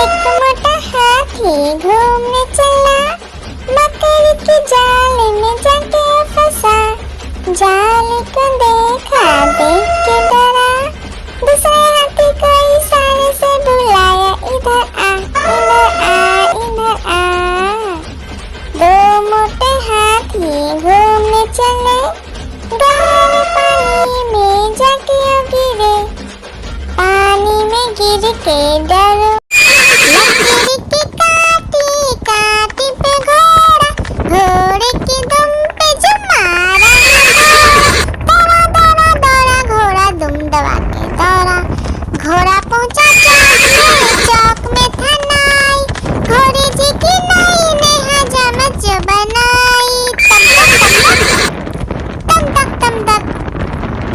एक मोटा हाथी घूमने चला, मकड़ी के जाल में जाके फंसा। जाल को देखा, देख के डरा, दूसरे हाथी को इशारे से बुलाया, इधर आ, इधर आ, इधर आ। दो मोटे हाथी घूमने चले, गहरे पानी में जाके गिरे। पानी में गिर के डरो, लकड़ी की काटी काटी पे घोड़ा, घोड़े की दुम पे जो मारा। दौड़ा दौड़ा दौड़ा घोड़ा दुम दबा के दौड़ा। घोड़ा पहुंचा चौक में था नाई, घोड़े जी की नाई ने हजामत जो बनाई। तम तक तम तक,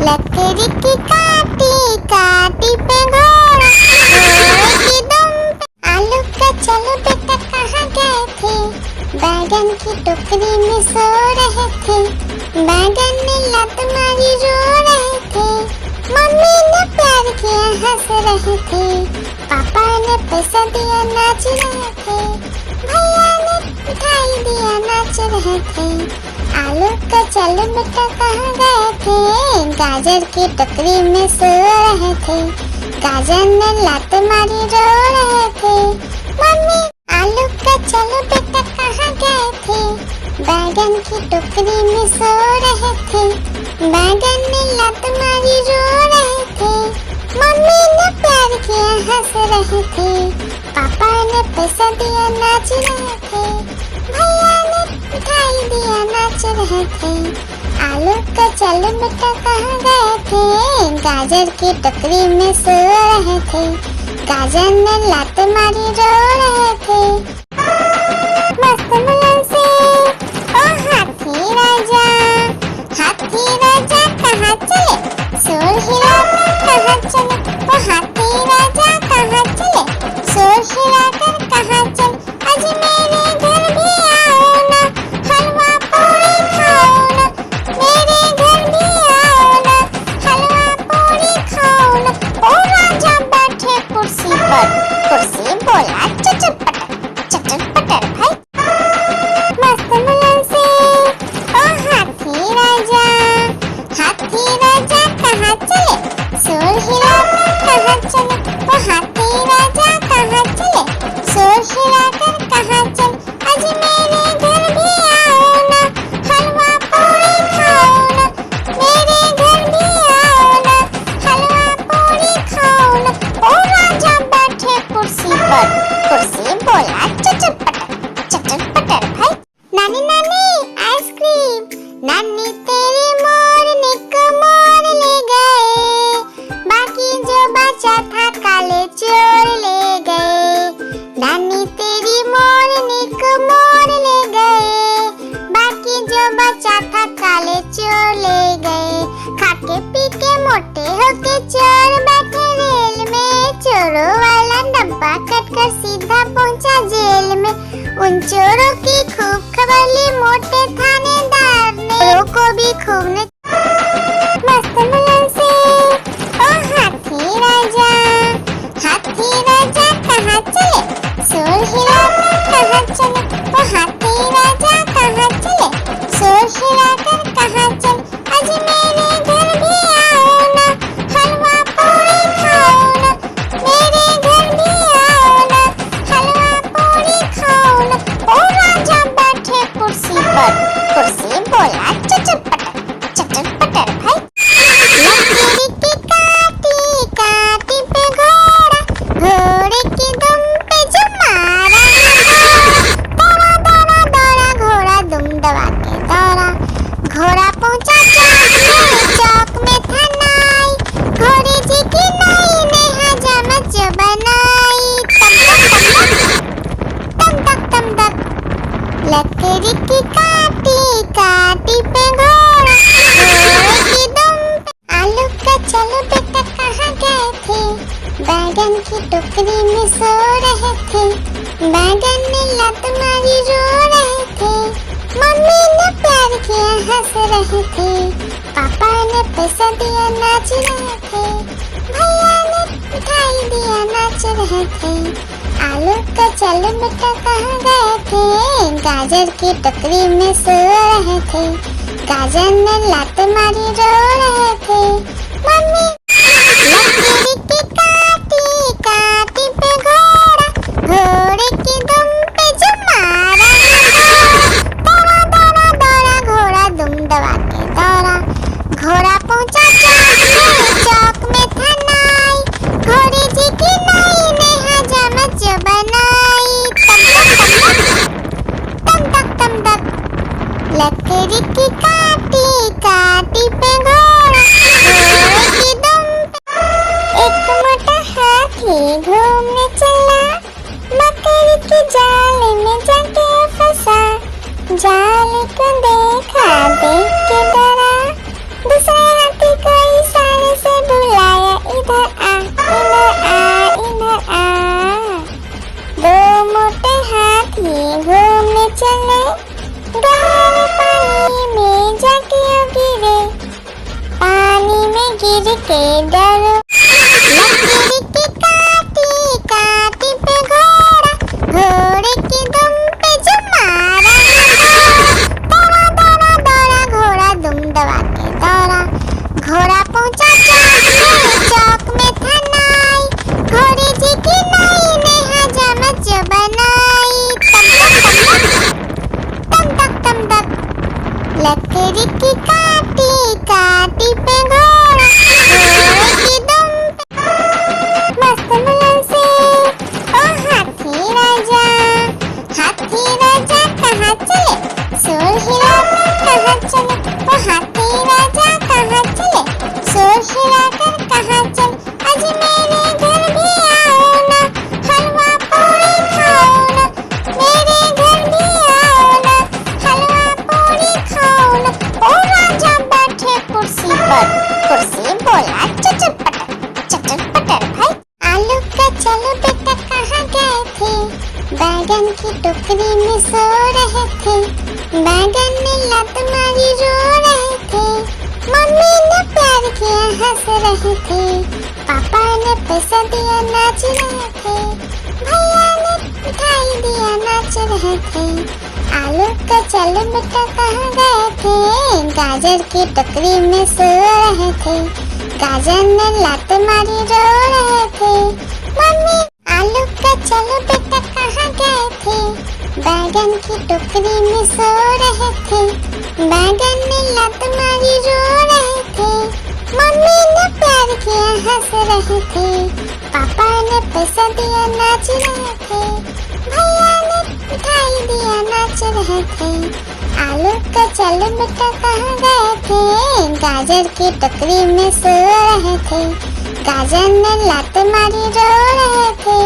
लकड़ी की काटी काटी पे घोड़ा, घोड़े की दुम पे। आलू का चलो बेटा कहाँ गए थे, बैगन की टोकरी में सो रहे थे। बैगन ने लत मारी रो रहे थे, मम्मी ने प्यार किया हंस रहे थे। पापा ने पैसा दिया नाच रहे थे, भैया ने मिठाई दिया नाच रहे थे। आलू का चलो बेटा कहाँ गए थे, गाजर की टोकरी में सो रहे थे। गाजर ने लात मारी रो रहे थे, मम्मी। आलू का चलो बेटा कहाँ गए थे, बैगन की टोकरी में सो रहे थे। बैगन ने लात मारी रो रहे थे, मम्मी ने प्यार किया हंस रहे थे। पापा ने पैसा दिया नाच रहे थे, भैया ने मिठाई दिया नाच रहे थे। आलू का चलो बेटा कहाँ गए थे, गाजर की टोकरी में सो रहे थे। गाजर ने लात मारी रो रहे थे। मस्त मुलायम से ओ हाथी राजा, हाथी राजा कहाँ चले, शोर हिलाकर कहाँ चले। ओ हाथी राजा कहाँ चले, शोर हिलाकर कहाँ चले। आज मेरे घर भी आओ ना, हलवा पूरी खाओ ना। मेरे घर भी आओ ना, हलवा पूरी खाओ ना। ओ राजा बैठे कुर्सी पर, कुर्सी बोला चटर पटर भाई। मस्त मुलायम से ओ हाथी राजा, हाथी राजा कहाँ चले, शोर हिलाकर कहाँ चले। ओ हाथी राजा कहाँ चले, शोर हिलाकर कहाँ चले। आज मेरे घर भी आओ ना, हलवा पूरी खाओ ना। मेरे घर भी आओ ना, हलवा पूरी खाओ ना। ओ राजा बैठे कुर्सी पर, कुर्सी बोला चटर पटर भाई। नानी नानी आइसक्रीम, नानी तेरी मोरनी को मोर ले गए, बाकी जो बचा था काले चोर ले गए। नानी तेरी मोरनी को मोर ले गए, बाकी जो बचा था काले चोर ले गए। खाके पी के मोटे होके चोर बैठे रेल में, चोरों वाला डब्बा कटकर सीधा पहुंचा जेल में। उन चोरों की खूब खबर ली मोटे थानेदार ने, चोरों को भी खूब ने। मस्त मुलायम से ओ हाथी राजा, हाथी राजा कहाँ चले, शोर हिलाकर कहाँ चले। ओ हाथी राजा कहाँ चले, शोर हिलाकर कहाँ चले। आज मेरे घर भी आओ ना, हलवा पूरी खाओ ना। मेरे घर भी आओ ना, हलवा पूरी खाओ ना। ओ राजा बैठे कुर्सी पर, कुर्सी बोला चटर पटर भाई। लकड़ी की काटी काटी पे घोड़ा, घोड़े की दुम पे जो मारा। दौड़ा दौड़ा दौड़ा घोड़ा दुम दबा के दौड़ा। घोड़ा पहुंचा चौक में था नाई, घोड़े जी की नाई ने हजामत जो बनाई। तम तक लकड़ी की काटी काटी पे घोड़ा, घोड़े की दुम पे। आलू का चलो बेटा कहाँ गए थे, बैगन की टोकरी में सो रहे थे। बैगन ने लत मारी रो रहे थे, मम्मी ने प्यार किया हंस रहे थे। पापा ने पैसा दिया नाच रहे थे, भैया ने मिठाई दिया नाच रहे थे। आलू का चल बेटा कहाँ गए थे, गाजर की टोकरी में सो रहे थे। गाजर ने लात मारी रो रहे थे, मम्मी लकड़ी की काटी काटी पे घोड़ा, घोड़े की दुम पे जो मारा, दौड़ा दौड़ा दौड़ा घोड़ा दुम दबा के दौड़ा। घोड़ा पहुंचा चौक में था नाई, घोड़े जी की नाई ने हजामत जो बनाई। तम तक तम तक लकड़ी की काटी काटी पे घोड़ा, घोड़े की दुम पे एक मोटा हाथी घूमने चला, मकड़ी के जाल में जाके फंसा। जाल को देखा देख के डरा, दूसरे हाथी को इशारे से बुलाया, इधर आ इधर आ इधर आ। दो मोटे हाथी घूमने चले, गहरे पानी में जाके गिरे। पानी में गिर के डरो, लकड़ी की काटी काटी पे घोड़ा, घोड़े की दुम पे जो मारा। दौड़ा दौड़ा दौड़ा घोड़ा दुम दबा के दौड़ा। घोड़ा पहुंचा चौक में था नाई, घोड़े जी की नाई ने हजामत जो बनाई। तम तक लकड़ी की काटी काटी पे घोड़ा, घोड़े की दुम पे मस्त मुलन से ओ हाथी राजा। हाथी राजा कहाँ चले, शोर हिलाकर कहाँ चले, ओ हाथी राजा कहाँ चले, शोर हिलाकर कहाँ चले। आज मेरे घर भी आओ ना, हलवा पूरी खाओ ना, मेरे घर भी आओ ना, हलवा पूरी खाओ ना। ओ राजा बैठे कुर्सी पर, कुर्सी बोला चटर पटर भाई। आलू का चलो बेटा कहाँ गए थे, बैगन की टोकरी में सो रहे थे। बैगन ने लात मारी रो रहे थे, मम्मी ने प्यार किया हंस रहे थे। पापा ने पैसा दिया नाच रहे थे, भैया ने मिठाई दिया नाच रहे थे। आलू का चलो बेटा कहाँ गए थे, गाजर की टोकरी में सो रहे थे। गाजर ने लात मारी रो रहे थे, मम्मी आलू का चलो बेटा कहाँ गए थे, बैगन की टोकरी में सो रहे थे। बैगन ने लात मारी रो रहे थे, मम्मी ने प्यार किया हंस रहे थे। पापा ने पैसा दिया नाच रहे थे, भैया ने मिठाई दिया नाच रहे थे। आलू का चलो बेटा कहाँ गए थे, गाजर की टोकरी में सो रहे थे। गाजर ने लात मारी रो रहे थे,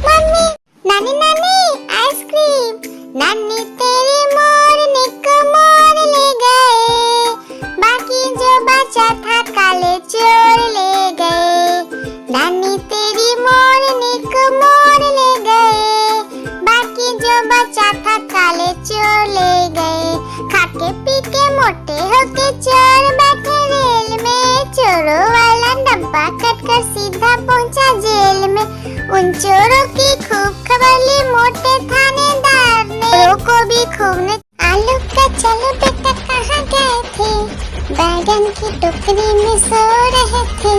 मम्मी नानी नानी आइसक्रीम। नानी तेरी मोरनी को मोर ले गए, बाकी जो बचा था काले चोर ले गए। नानी तेरी मोरनी को मोर ले गए, बाकी जो बचा था काले चोर ले गए। खाके पी के मोटे होके चोर बैठे रेल में, चोरों वाला डब्बा कटकर सीधा पहुंचा जेल में। उन चोरों की खूब खबर ली मोटे थानेदार ने, चोरों को भी खूब ने। आलू का चलो बेटा कहाँ गए थे, बैगन की टोकरी में सो रहे थे।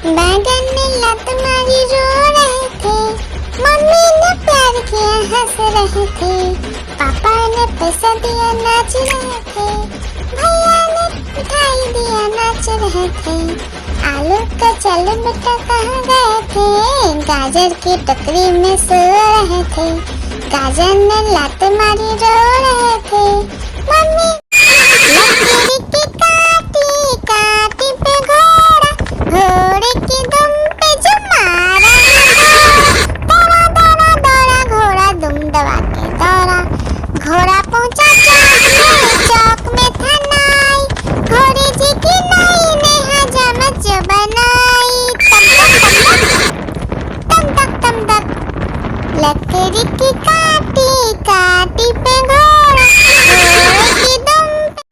बैगन ने लात मारी रो रहे थे, मम्मी ने प्यार किया हंस रहे थे। पापा ने पैसा दिया नाच रहे थे, भैया ने मिठाई दिया नाच रहे थे। आलू का चलो बेटा कहाँ गए थे, गाजर की टोकरी में सो रहे थे। गाजर ने लात मारी रो रहे थे, मम्मी लकड़ी की काटी काटी पे घोड़ा, घोड़े की दुम पे जो मारा। दौड़ा दौड़ा दौड़ा घोड़ा दुम दबा के दौड़ा। घोड़ा पहुंचा चौक में था नाई, घोड़े जी की नाई ने हजामत जो बनाई। तम तक लकड़ी की काटी काटी पे घोड़ा, घोड़े की दुम पे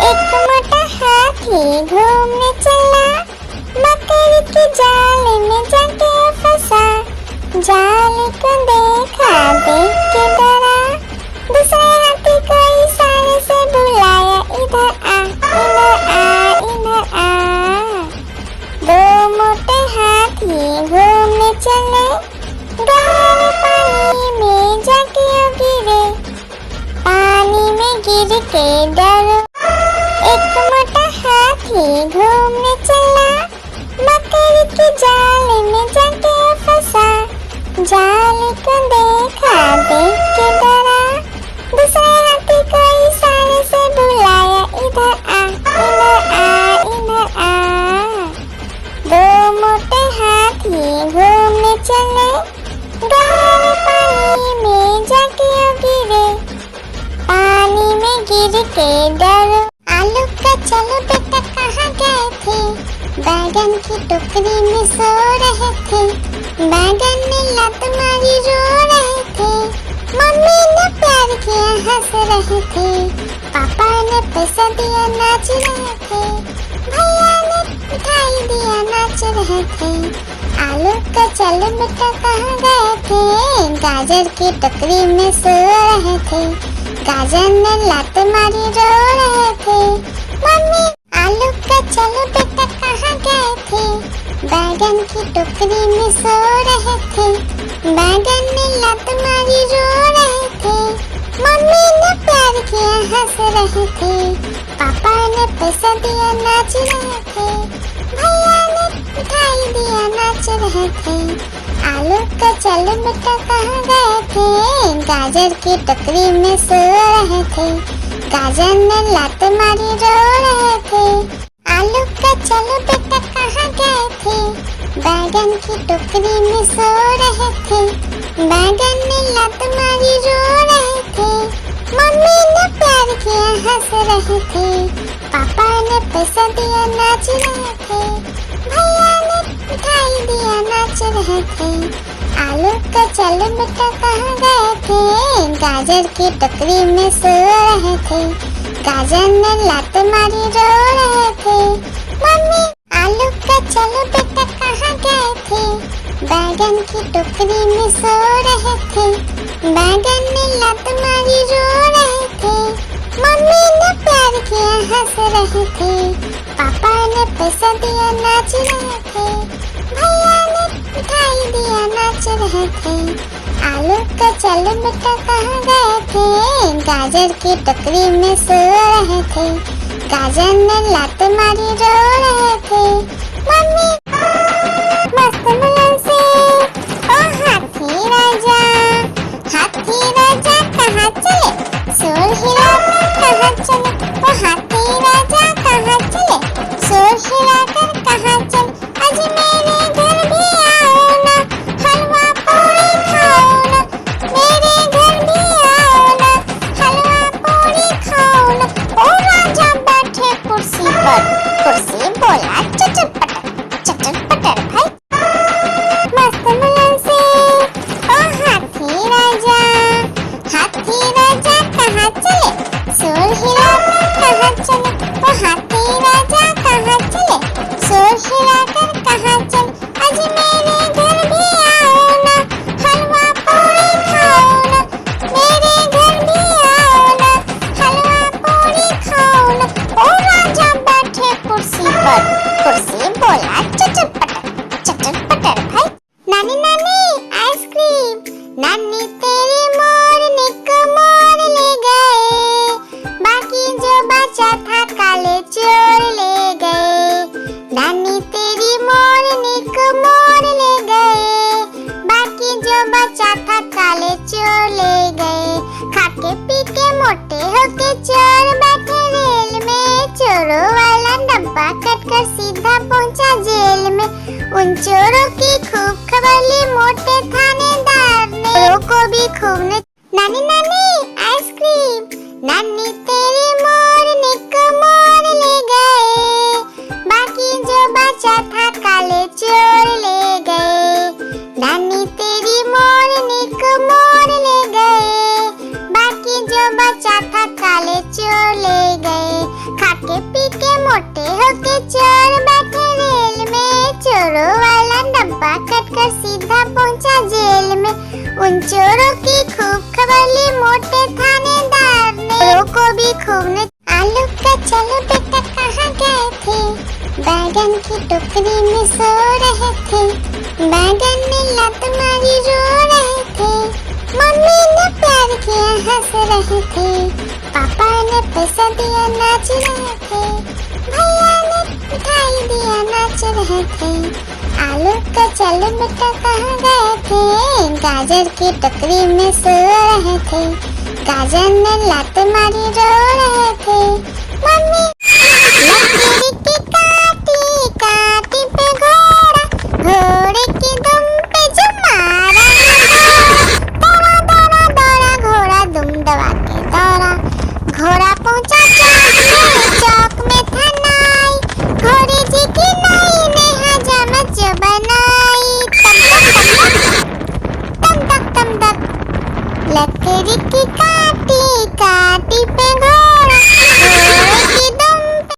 एक मोटा हाथी घूमने चला, मकड़ी के जाल में जाके जाल को देखा, देख के डरा, दूसरे हाथी को इशारे से बुलाया, इधर आ, इधर आ, इधर आ। दो मोटे हाथी घूमने चले, गहरे पानी में जाके गिरे, पानी में गिर के डरो। एक मोटा हाथी घूमने चला, मकड़ी के जाल में जाके फंसा, जाल को देखा, देख के डरा, दूसरे हाथी को इशारे से बुलाया, इधर आ, इधर आ, इधर आ। दो मोटे हाथी घूमने चले, गहरे पानी में जाके गिरे, पानी में गिर के डरो। आलू का चलो बेटा कहाँ गए थे, बैगन की टोकरी में सो रहे थे, बैगन ने लत मारी रो रहे थे, मम्मी ने प्यार किया हंस रहे थे, पापा ने पैसा दिया नाच रहे थे, भैया ने मिठाई दिया नाच रहे थे। आलू का चलो बेटा कहाँ गए थे, गाजर की टोकरी में सो रहे थे, गाजर ने लात मारी रो रहे थे, मम्मी। आलू का चलो बेटा कहाँ गए थे, बैगन की टोकरी में सो रहे थे, बैगन ने लात मारी रो रहे थे, मम्मी ने प्यार किया हंस रहे थे, पापा ने पैसा दिया नाच रहे थे, भैया ने मिठाई दिया नाच रहे थे। आलू का चलो बेटा कहाँ गए थे, गाजर की टोकरी में सो रहे थे, गाजर ने लात मारी रो रहे थे। आलू का चलो बेटा कहाँ गए थे, बैगन की टोकरी में सो रहे थे, बैगन ने लात मारी रो रहे थे, मम्मी ने प्यार किया हंस रहे थे, पापा ने पैसा दिया नाच रहे थे, भैया ने मिठाई दिया नाच रहे थे। आलू का चलो बेटा कहाँ गए थे, गाजर की टोकरी में सो रहे थे, गाजर ने लात मारी रो रहे थे, मम्मी। आलू का चलो बेटा कहाँ गए थे, बैगन की टोकरी में सो रहे थे, बैगन ने लात मारी रो रहे थे, मम्मी ने प्यार किया हंस रहे थे, पापा ने पैसा दिया नाच रहे थे, भैया ने मिठाई दिया नाच रहे थे। आलू का चलो बेटा कहाँ गए थे, गाजर की टोकरी में सो रहे थे, गाजर ने लात मारी रो रहे थे, मम्मी। मस्त मुलायम से ओ हाथी राजा, हाथी राजा कहाँ चले, शोर हिलाकर कहाँ चले, ओ हाथी राजा कहाँ चले, शोर हिलाकर कहाँ चले, आज मेरे घर भी आओ ना, हलवा पूरी खाओ ना, मेरे घर भी आओ ना, हलवा पूरी खाओ ना। ओ राजा बैठे कुर्सी पर, कुर्सी बोला चटर पटर भाई। मस्त मुलायम से ओ हाथी राजा, हाथी राजा कहाँ चले, शोर हिलाकर कहाँ चले, ओ हाथी राजा कहाँ चले, शोर हिलाकर कहाँ चले, आज मेरे घर भी आओ ना, हलवा पूरी खाओ ना, मेरे घर भी आओ ना, हलवा पूरी खाओ ना। ओ राजा बैठे कुर्सी पर, कुर्सी बोला चटर पटर भाई। नानी नानी आइसक्रीम, नानी तेरी मोरनी को मोर ले गए, बाकी जो बचा था काले चोर ले गए, नानी तेरी मोरनी को मोर ले गए, बाकी जो बचा था काले चोर ले गए। खाके पी के मोटे होके चोर बैठे रेल में, चोरों वाला डब्बा कटकर सीधा पहुंचा जेल में, उन चोरों की खूब खबर ली मोटे थानेदार ने, चोरों को भी खूब ने। नानी नानी आइसक्रीम, नानी तेरी मोरनी को मोर ले गए, बाकी जो बचा था काले चोर ले गए, नानी तेरी मोरनी को मोर ले गए, बाकी जो बचा था काले चोर ले गए। खाके पी के मोटे होके चोर बैठे रेल में, चोरों वाला डब्बा कटकर सीधा पहुंचा जेल में, चोरों की खूब खबर ली मोटे थानेदार ने, चोरों को भी खूब ने। आलू का चलो बेटा कहाँ गए थे, बैगन की टोकरी में सो रहे थे, बैगन ने लत मारी रो रहे थे, मम्मी ने प्यार किया हंस रहे थे, पापा ने पैसा दिया नाच रहे थे, भैया ने मिठाई दिया नाच रहे थे। आलू का चलो बेटा कहाँ गए थे, गाजर की टोकरी में सो रहे थे, गाजर ने लात मारी रो रहे थे, मम्मी लकड़ी की काटी काटी पे घोड़ा, घोड़े की दुम पे जो मारा, दौड़ा दौड़ा दौड़ा घोड़ा दुम दबा के दौड़ा, घोड़ा पहुंचा चौक में था नाई, घोड़े जी की नाई ने हजामत जो बनाई, तम तक तम तक लकड़ी की काटी काटी पे घोड़ा, घोड़े की दुम पे।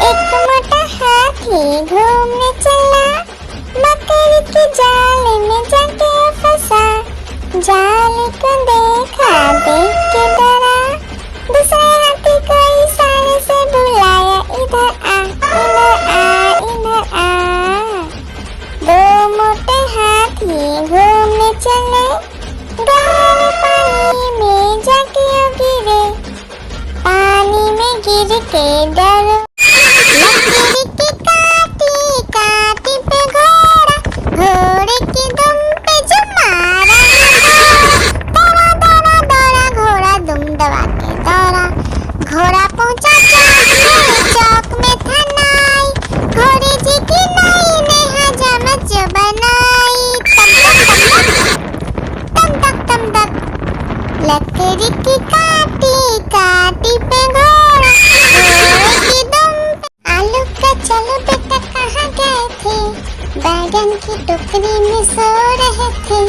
एक मोटा हाथी घूमने चला, मकड़ी के जाल में जाके फंसा, जाल को देखा देख के डरा, दूसरे हाथी को इशारे से बुलाया, इधर आ इधर आ इधर आ। दो मोटे हाथी घूमने चले, गहरे पानी में जाके गिरे, पानी में गिर के डरो, लकड़ी की काटी काटी पे घोड़ा, घोड़े की दुम पे जो मारा, दौड़ा दौड़ा दौड़ा घोड़ा दुम दबा के दौड़ा, घोड़ा पहुंचा चौक में था नाई, घोड़े जी की नाई ने हजामत जो बनाई, तम तक लकड़ी की काटी काटी पे घोड़ा, घोड़े की दुम पे। आलू का चलो बेटा कहाँ गए थे, बैगन की टोकरी में सो रहे थे,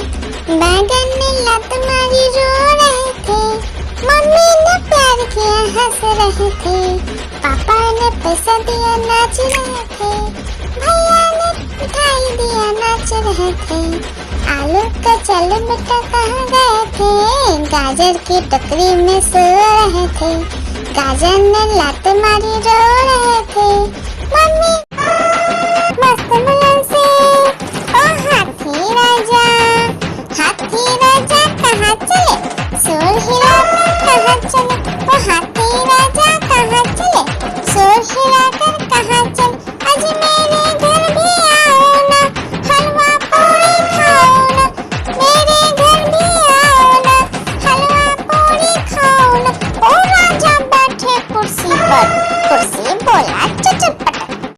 बैगन ने लत मारी रो रहे थे, मम्मी ने प्यार किया हंस रहे थे, पापा ने पैसा दिया नाच रहे थे, भैया ने मिठाई दिया नाच रहे थे। आलू का चलो बेटा कहाँ गए थे, गाजर की टोकरी में सो रहे थे, गाजर ने लात मारी रो रहे थे, मम्मी मस्त मुलायम से ओ हाथी राजा कहाँ चले, शोर हिलाकर कहाँ चले, ओ हाथी राजा कहाँ चले, शोर हिलाकर कहाँ चले, आज मेरे घर भी आओ ना, हलवा पूरी खाओ ना, मेरे घर भी आओ ना, हलवा पूरी खाओ ना। ओ राजा बैठे कुर्सी पर, कुर्सी बोला चुप